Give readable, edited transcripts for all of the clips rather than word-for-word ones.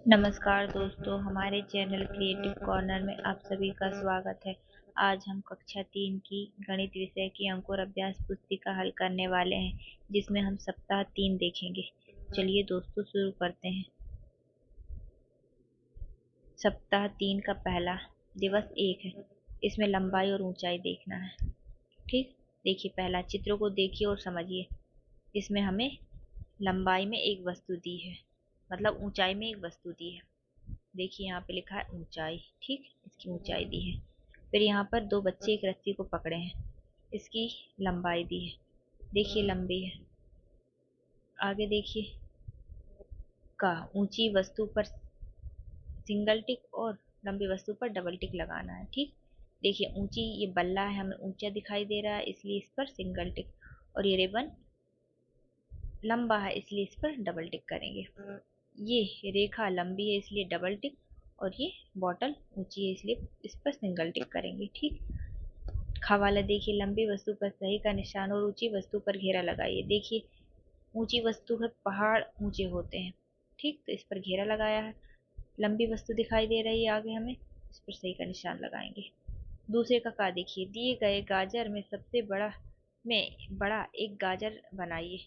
नमस्कार दोस्तों, हमारे चैनल क्रिएटिव कॉर्नर में आप सभी का स्वागत है। आज हम कक्षा 3 की गणित विषय की अंकुर अभ्यास पुस्तिका हल करने वाले हैं, जिसमें हम सप्ताह 3 देखेंगे। चलिए दोस्तों शुरू करते हैं। सप्ताह 3 का पहला दिवस 1 है। इसमें लंबाई और ऊंचाई देखना है। ठीक, देखिए पहला चित्रों को देखिए और समझिए। इसमें हमें लंबाई में एक वस्तु दी है, मतलब ऊंचाई में एक वस्तु दी है। देखिए यहाँ पे लिखा है ऊंचाई। ठीक, इसकी ऊंचाई दी है। फिर यहाँ पर दो बच्चे एक रस्सी को पकड़े हैं, इसकी लंबाई दी है। देखिए लंबी है। आगे देखिए, का ऊंची वस्तु पर सिंगल टिक और लंबी वस्तु पर डबल टिक लगाना है। ठीक, देखिए ऊंची ये बल्ला है, हमें ऊंचा दिखाई दे रहा है इसलिए इस पर सिंगल टिक, और ये रिबन लंबा है इसलिए इस पर डबल टिक करेंगे। ये रेखा लंबी है इसलिए डबल टिक, और ये बॉटल ऊंची है इसलिए इस पर सिंगल टिक करेंगे। ठीक, खवाला देखिए, लंबी वस्तु पर सही का निशान और ऊंची वस्तु पर घेरा लगाइए। देखिए ऊंची वस्तु है, पहाड़ ऊंचे होते हैं। ठीक, तो इस पर घेरा लगाया है। लंबी वस्तु दिखाई दे रही है आगे हमें, इस पर सही का निशान लगाएंगे। दूसरे का देखिए, दिए गए गाजर में सबसे बड़ा एक गाजर बनाइए।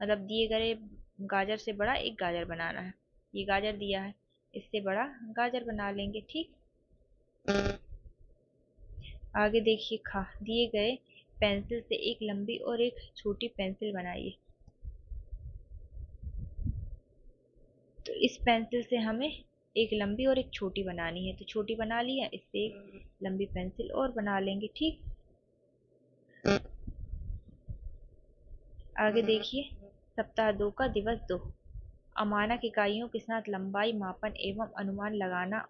मतलब दिए गए गाजर से बड़ा एक गाजर बनाना है। ये गाजर दिया है, इससे बड़ा गाजर बना लेंगे। ठीक, आगे देखिए, दिए गए पेंसिल से एक लंबी और एक छोटी पेंसिल बनाइए। तो इस पेंसिल से हमें एक लंबी और एक छोटी बनानी है, तो छोटी बना लिया, इससे एक लंबी पेंसिल और बना लेंगे। ठीक, आगे देखिए, सप्ताह 2 का दिवस 2, अमानक इकाइयों के साथ लंबाई मापन एवं अनुमान लगाना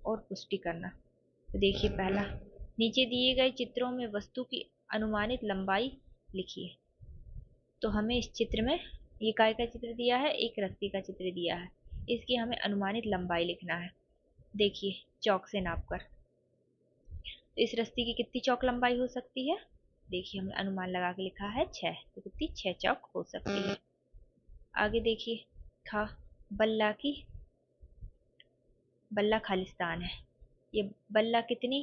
और पुष्टि करना। तो देखिए पहला, नीचे दिए गए चित्रों में वस्तु की अनुमानित लंबाई लिखिए। तो हमें इस चित्र में ये काय का चित्र दिया है, एक रस्सी का चित्र दिया है, इसकी हमें अनुमानित लंबाई लिखना है। देखिए चौक से नाप कर, तो इस रस्सी की कितनी चौक लंबाई हो सकती है। देखिए हमने अनुमान लगा के लिखा है 6, तो कितनी 6 चौक हो सकती है। आगे देखिए, खा बल्ला की बल्ला खालिस्तान है। ये बल्ला कितनी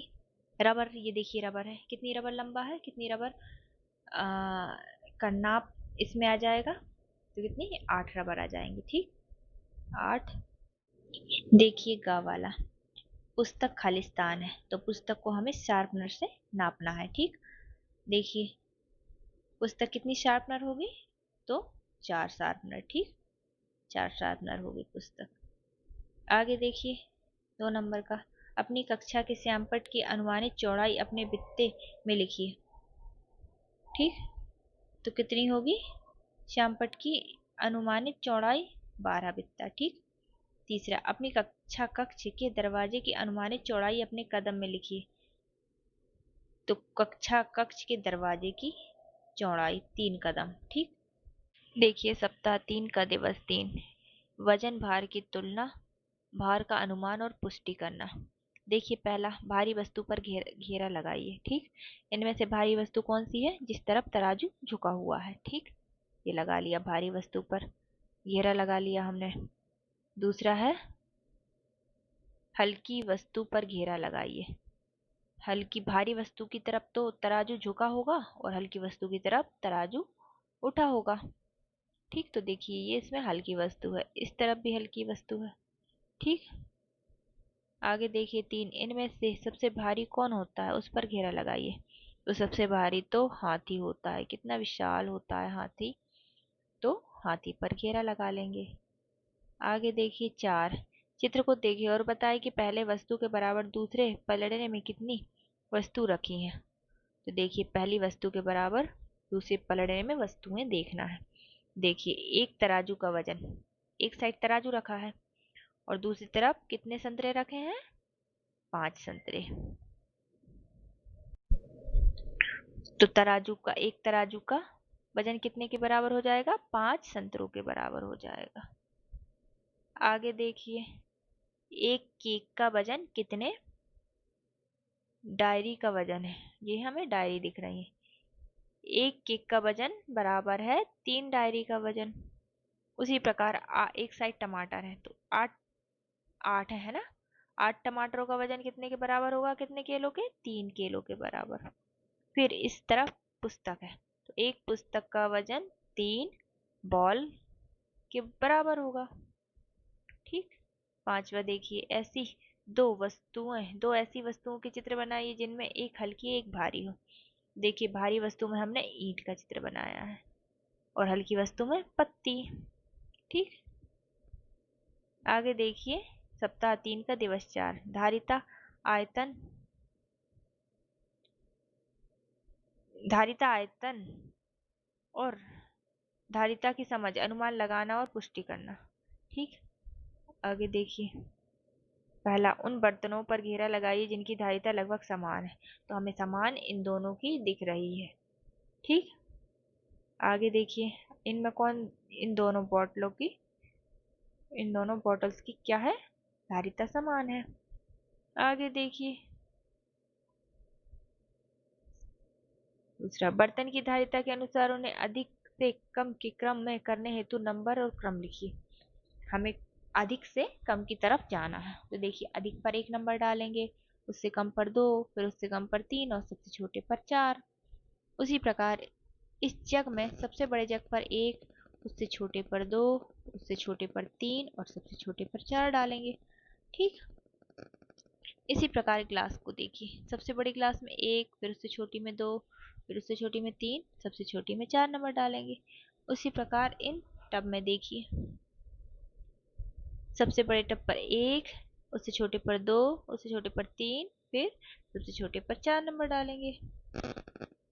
रबर, ये देखिए रबर है, कितनी रबर लंबा है, कितनी रबर का नाप इसमें आ जाएगा, तो कितनी 8 रबर आ जाएंगे। ठीक, 8। देखिए गा वाला, पुस्तक खालिस्तान है, तो पुस्तक को हमें शार्पनर से नापना है। ठीक, देखिए पुस्तक कितनी शार्पनर होगी, तो 4 शार्पनर। ठीक, 4 शार्पनर होगी पुस्तक। आगे देखिए 2 नंबर का, अपनी कक्षा के श्यामपट्ट की अनुमानित चौड़ाई अपने बित्ते में लिखिए। ठीक, तो कितनी होगी श्यामपट्ट की अनुमानित चौड़ाई, 12 बित्ता। ठीक, तीसरा, अपनी कक्षा कक्ष के दरवाजे की अनुमानित चौड़ाई अपने कदम में लिखिए। तो कक्षा कक्ष के दरवाजे की चौड़ाई 3 कदम। ठीक, देखिए सप्ताह 3 का दिवस 3, वजन भार की तुलना, भार का अनुमान और पुष्टि करना। देखिए पहला, भारी वस्तु पर घेरा लगाइए। ठीक, इनमें से भारी वस्तु कौन सी है, जिस तरफ तराजू झुका हुआ है। ठीक, ये लगा लिया, भारी वस्तु पर घेरा लगा लिया हमने। दूसरा है, हल्की वस्तु पर घेरा लगाइए। हल्की भारी वस्तु की तरफ तो तराजू झुका होगा और हल्की वस्तु की तरफ तराजू उठा होगा। ठीक, तो देखिए ये इसमें हल्की वस्तु है, इस तरफ भी हल्की वस्तु है। ठीक, आगे देखिए 3, इनमें से सबसे भारी कौन होता है, उस पर घेरा लगाइए। तो सबसे भारी तो हाथी होता है, कितना विशाल होता है हाथी, तो हाथी पर घेरा लगा लेंगे। आगे देखिए 4, चित्र को देखिए और बताएं कि पहले वस्तु के बराबर दूसरे पलड़े में कितनी वस्तु रखी है। तो देखिए पहली वस्तु के बराबर दूसरे पलड़े में वस्तुएं देखना है। देखिए एक तराजू का वजन, एक साइड तराजू रखा है और दूसरी तरफ कितने संतरे रखे हैं, 5 संतरे। तो एक तराजू का वजन कितने के बराबर हो जाएगा, 5 संतरों के बराबर हो जाएगा। आगे देखिए, एक केक का वजन कितने डायरी का वजन है, ये हमें डायरी दिख रही है। एक केक का वजन बराबर है 3 डायरी का वजन। उसी प्रकार एक साइड टमाटर है, तो 8 8 है ना। 8 टमाटरों का वजन कितने के बराबर होगा, कितने किलो के, 3 किलो के बराबर। फिर इस तरफ पुस्तक है, तो एक पुस्तक का वजन 3 बॉल के बराबर होगा। ठीक। पांचवा देखिए, दो ऐसी वस्तुओं के चित्र बनाइए जिनमें एक हल्की एक भारी हो। देखिए, भारी वस्तु में हमने ईंट का चित्र बनाया है और हल्की वस्तु में पत्ती। ठीक। आगे देखिए, सप्ताह 3 का दिवस 4, धारिता आयतन और धारिता की समझ, अनुमान लगाना और पुष्टि करना। ठीक। आगे देखिए, पहला, उन बर्तनों पर घेरा लगाइए जिनकी धारिता लगभग समान है। तो हमें समान इन दोनों की दिख रही है। ठीक। आगे देखिए, इनमें कौन, इन दोनों बॉटल्स की क्या है, धारिता समान है। आगे देखिए, दूसरा, बर्तन की धारिता के अनुसार उन्हें अधिक से कम के क्रम में करने हेतु नंबर और क्रम लिखिए। हमें अधिक से कम की तरफ जाना है, तो देखिए, अधिक पर 1 नंबर डालेंगे, उससे कम पर 2, फिर उससे कम पर 3 और सबसे छोटे पर 4। उसी प्रकार इस जग में सबसे बड़े जग पर 1, उससे छोटे पर 2, उससे छोटे पर 3 और सबसे छोटे पर 4 डालेंगे। ठीक। इसी प्रकार गिलास को देखिए, सबसे बड़ी गिलास में 1, फिर उससे छोटी में 2, फिर उससे छोटी में 3, सबसे छोटी में 4 नंबर डालेंगे। उसी प्रकार इन टब में देखिए, सबसे बड़े टब पर 1, उससे छोटे पर 2, उससे छोटे पर 3, फिर सबसे छोटे पर 4 नंबर डालेंगे।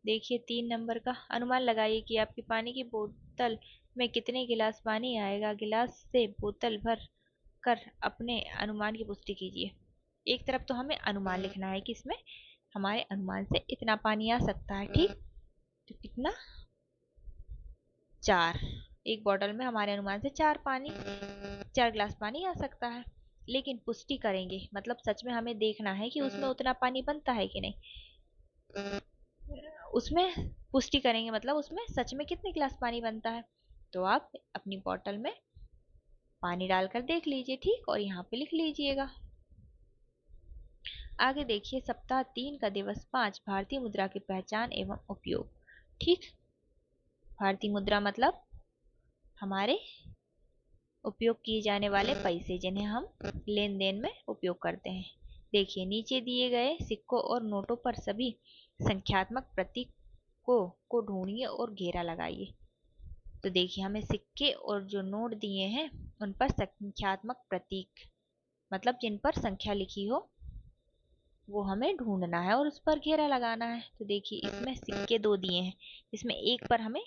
देखिए, 3 नंबर का अनुमान लगाइए कि आपकी पानी की बोतल में कितने गिलास पानी आएगा। गिलास से बोतल भर कर अपने अनुमान की पुष्टि कीजिए। एक तरफ तो हमें अनुमान लिखना है कि इसमें हमारे अनुमान से इतना पानी आ सकता है। ठीक। तो कितना, 4। एक बॉटल में हमारे अनुमान से 4 गिलास पानी आ सकता है। लेकिन पुष्टि करेंगे, मतलब सच में हमें देखना है कि उसमें उतना पानी बनता है कि नहीं। उसमें पुष्टि करेंगे, मतलब उसमें सच में कितने गिलास पानी बनता है। तो आप अपनी बॉटल में पानी डालकर देख लीजिए। ठीक। और यहाँ पे लिख लीजिएगा। आगे देखिए, सप्ताह 3 का दिवस 5, भारतीय मुद्रा की पहचान एवं उपयोग। ठीक। भारतीय मुद्रा मतलब हमारे उपयोग किए जाने वाले पैसे, जिन्हें हम लेन देन में उपयोग करते हैं। देखिए, नीचे दिए गए सिक्कों और नोटों पर सभी संख्यात्मक प्रतीकों को ढूंढिए और घेरा लगाइए। तो देखिए, हमें सिक्के और जो नोट दिए हैं उन पर संख्यात्मक प्रतीक, मतलब जिन पर संख्या लिखी हो, वो हमें ढूंढना है और उस पर घेरा लगाना है। तो देखिए, इसमें सिक्के 2 दिए हैं, इसमें एक पर हमें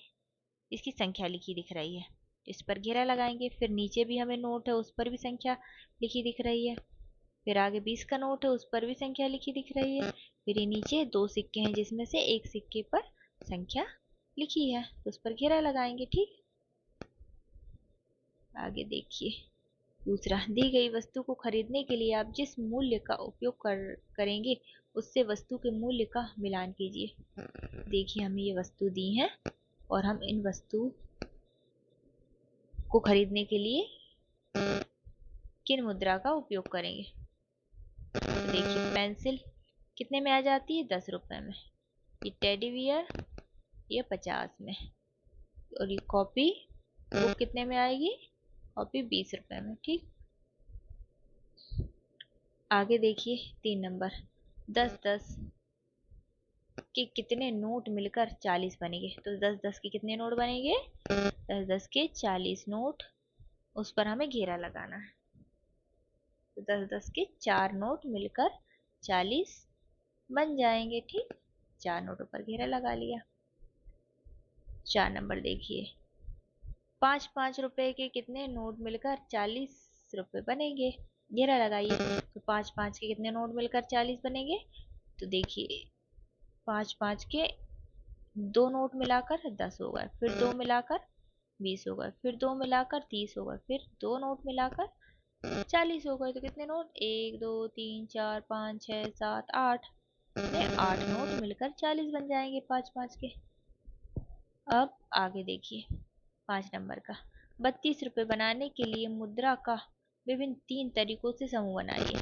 इसकी संख्या लिखी दिख रही है, इस पर घेरा लगाएंगे। फिर नीचे भी हमें नोट है, उस पर भी संख्या लिखी दिख रही है। फिर आगे 20 का नोट है, उस पर भी संख्या लिखी दिख रही है। फिर ये नीचे 2 सिक्के हैं, जिसमें से एक सिक्के पर संख्या लिखी है, तो उस पर घेरा लगाएंगे। ठीक। आगे देखिए, दूसरा, दी गई वस्तु को खरीदने के लिए आप जिस मूल्य का उपयोग करेंगे उससे वस्तु के मूल्य का मिलान कीजिए। देखिए, हमें ये वस्तु दी है और हम इन वस्तु को खरीदने के लिए किन मुद्रा का उपयोग करेंगे। तो देखिए, पेंसिल कितने में आ जाती है, 10 रुपए में। ये टेडी बियर ये 50 में। और ये कॉपी वो कितने में आएगी, कॉपी 20 रुपए में। ठीक। आगे देखिए, 3 नंबर, 10-10 के कितने नोट मिलकर 40 बनेंगे। तो 10-10 के कितने नोट बनेंगे, 10-10 के 40 नोट, उस पर हमें घेरा लगाना है। तो 10-10 के 4 नोट मिलकर 40 बन जाएंगे। ठीक। 4 नोटों पर घेरा लगा लिया। 4 नंबर देखिए, 5-5 रुपए के कितने नोट मिलकर 40 रुपए बनेंगे, घेरा लगाइए। तो 5-5 के कितने नोट मिलकर 40 बनेंगे। तो देखिए, 5-5 के 2 नोट मिलाकर 10 हो गए, फिर 2 मिलाकर 20 हो गए, फिर 2 मिलाकर 30 हो गए, फिर 2 नोट मिलाकर 40 हो गए। तो कितने नोट, 1 2 3 4 5 6 7 8, 8 नोट मिलकर 40 बन जाएंगे 5-5 के। अब आगे देखिए, 5 नंबर का, 32 रुपए बनाने के लिए मुद्रा का विभिन्न 3 तरीकों से समूह बनाइए।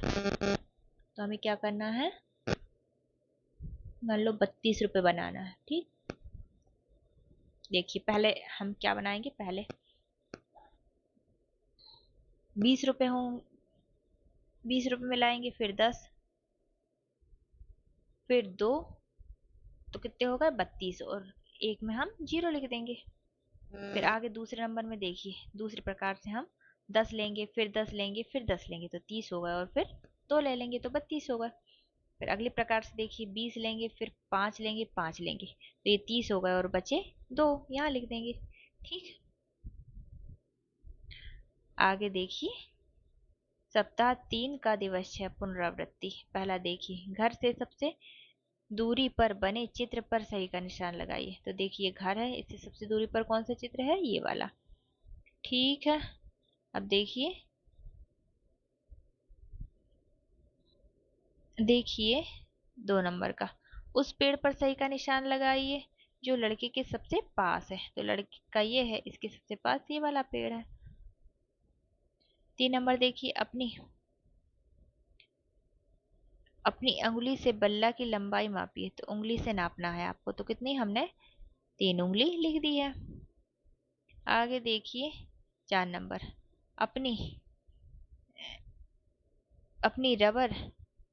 तो हमें क्या करना है, मान लो 32 रुपए बनाना है। ठीक, देखिए पहले हम क्या बनाएंगे, पहले 20 रुपए हों, 20 रुपए में लाएंगे, फिर 10, फिर 2, तो कितने हो गए 32, और एक में हम 0 लिख देंगे। फिर आगे दूसरे नंबर में देखिए, दूसरे प्रकार से हम 10 लेंगे, फिर 10 लेंगे, फिर 10 लेंगे, तो 30 हो गए, और फिर 2 ले लेंगे तो 32 हो गए। फिर अगले प्रकार से देखिए, 20 लेंगे, फिर 5 लेंगे, 5 लेंगे, तो ये 30 हो गए, और बचे 2, यहाँ लिख देंगे। ठीक, आगे देखिए, सप्ताह 3 का दिवस है पुनरावृत्ति। पहला देखिए, घर से सबसे दूरी पर बने चित्र पर सही का निशान लगाइए। तो देखिए घर है, इससे सबसे दूरी पर कौन सा चित्र है, ये वाला। ठीक है, अब देखिए, देखिए 2 नंबर का, उस पेड़ पर सही का निशान लगाइए जो लड़के के सबसे पास है। तो लड़के का ये है, इसके सबसे पास ये वाला पेड़ है। 3 नंबर देखिए, अपनी अपनी अंगुली से बल्ला की लंबाई मापिए। तो उंगली से नापना है आपको, तो कितनी, हमने 3 उंगली लिख दी है। आगे देखिए 4 नंबर, अपनी अपनी रबर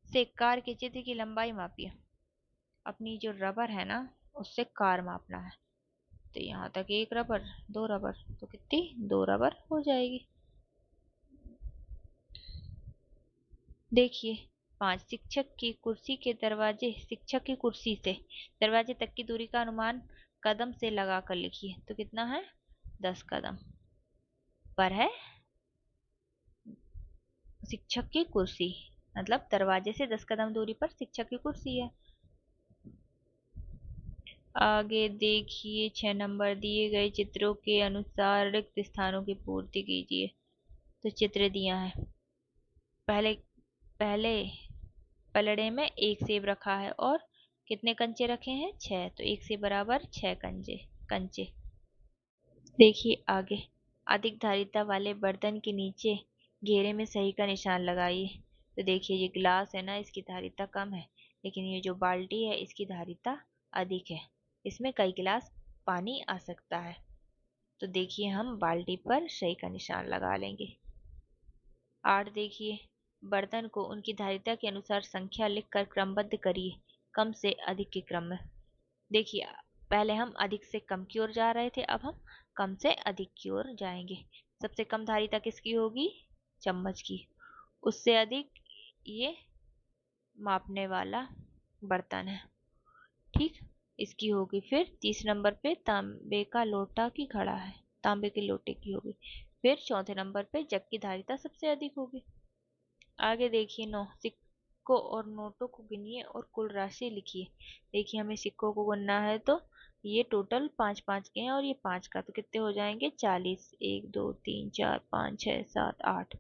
से कार के चित्र की लंबाई मापिए। अपनी जो रबर है ना, उससे कार मापना है। तो यहाँ तक 1 रबर, 2 रबर, तो कितनी, 2 रबर हो जाएगी। देखिए 5, शिक्षक की कुर्सी के दरवाजे, शिक्षक की कुर्सी से दरवाजे तक की दूरी का अनुमान कदम से लगाकर लिखिए। तो कितना है, 10 कदम पर है शिक्षक की कुर्सी, मतलब दरवाजे से 10 कदम दूरी पर शिक्षक की कुर्सी है। आगे देखिए 6 नंबर, दिए गए चित्रों के अनुसार रिक्त स्थानों की पूर्ति कीजिए। तो चित्र दिया है, पहले पहले पलड़े में 1 सेब रखा है, और कितने कंचे रखे हैं, 6, तो 1 सेब बराबर 6 कंचे कंचे। देखिए आगे, अधिक धारिता वाले बर्तन के नीचे घेरे में सही का निशान लगाइए। तो देखिए ये गिलास है ना, इसकी धारिता कम है, लेकिन ये जो बाल्टी है इसकी धारिता अधिक है, इसमें कई गिलास पानी आ सकता है। तो देखिए हम बाल्टी पर सही का निशान लगा लेंगे। 8 देखिए, बर्तन को उनकी धारिता के अनुसार संख्या लिखकर क्रमबद्ध करिए, कम से अधिक के क्रम में। देखिए पहले हम अधिक से कम की ओर जा रहे थे, अब हम कम से अधिक की ओर जाएंगे। सबसे कम धारिता किसकी होगी, चम्मच की, उससे अधिक ये मापने वाला बर्तन है। ठीक, इसकी होगी। फिर 30 नंबर पे तांबे का लोटा की घड़ा है, तांबे के लोटे की होगी। फिर चौथे नंबर पे जग की धारिता सबसे अधिक होगी। आगे देखिए 9, सिक्कों और नोटों को गिनिए और कुल राशि लिखिए। देखिए हमें सिक्कों को गिनना है, तो ये टोटल 5 5 के हैं, और ये 5 का, तो कितने हो जाएंगे, 40, 1 2 3 4 5 6 7 8,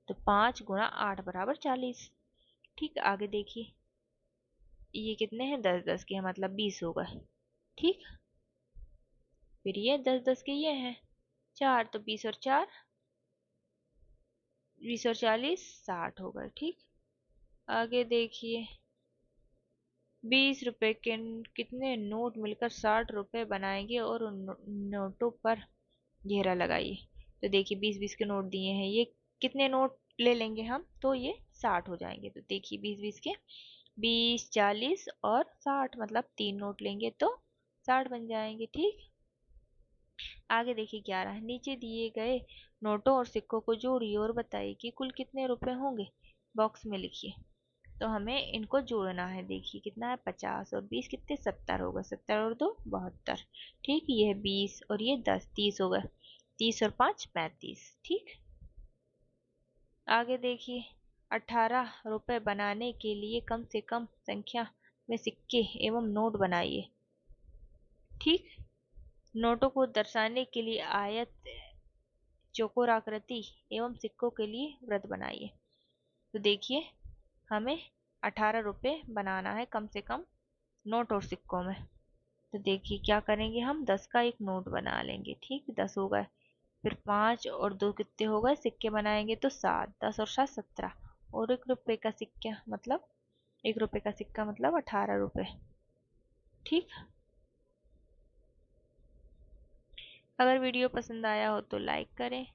तो 5 गुणा 8 बराबर 40। ठीक, आगे देखिए, ये कितने हैं, 10 10 के हैं, मतलब 20 हो गए। ठीक, फिर ये 10 10 के ये हैं 4, तो 20 और 4, 20 और 40, 60 हो गए। ठीक, आगे देखिए 20 रुपए के कितने नोट मिलकर 60 रुपए बनाएंगे, और उन नोटों पर घेरा लगाइए। तो देखिए 20 20 के नोट दिए हैं, ये कितने नोट ले लेंगे हम, तो ये 60 हो जाएंगे। तो देखिए 20 20 के 20 40 और 60, मतलब 3 नोट लेंगे तो 60 बन जाएंगे। ठीक, आगे देखिए 11, नीचे दिए गए नोटों और सिक्कों को जोड़िए और बताइए कि कुल कितने रुपए होंगे, बॉक्स में लिखिए। तो हमें इनको जोड़ना है। देखिए कितना है, 50 और 20 कितने, 70 होगा, 70 और 2 72। ठीक, ये है 20 और ये 10, 30 होगा, 30 और 5 35। ठीक, आगे देखिए 18 रुपए बनाने के लिए कम से कम संख्या में सिक्के एवं नोट बनाइए। ठीक, नोटों को दर्शाने के लिए आयत, चौकोर आकृति एवं सिक्कों के लिए वृत्त बनाइए। तो देखिए हमें 18 रुपए बनाना है कम से कम नोट और सिक्कों में। तो देखिए क्या करेंगे, हम 10 का एक नोट बना लेंगे। ठीक, 10 हो गए, फिर 5 और 2 कितने हो गए, सिक्के बनाएंगे तो 7, 10 और 7 17, और 1 रुपए का सिक्का मतलब 1 रुपए का सिक्का मतलब 18 रुपए। ठीक। अगर वीडियो पसंद आया हो तो लाइक करें।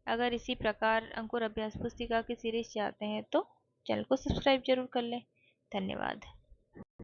अगर इसी प्रकार अंकुर अभ्यास पुस्तिका की सीरीज चाहते हैं तो चैनल को सब्सक्राइब जरूर कर लें। धन्यवाद।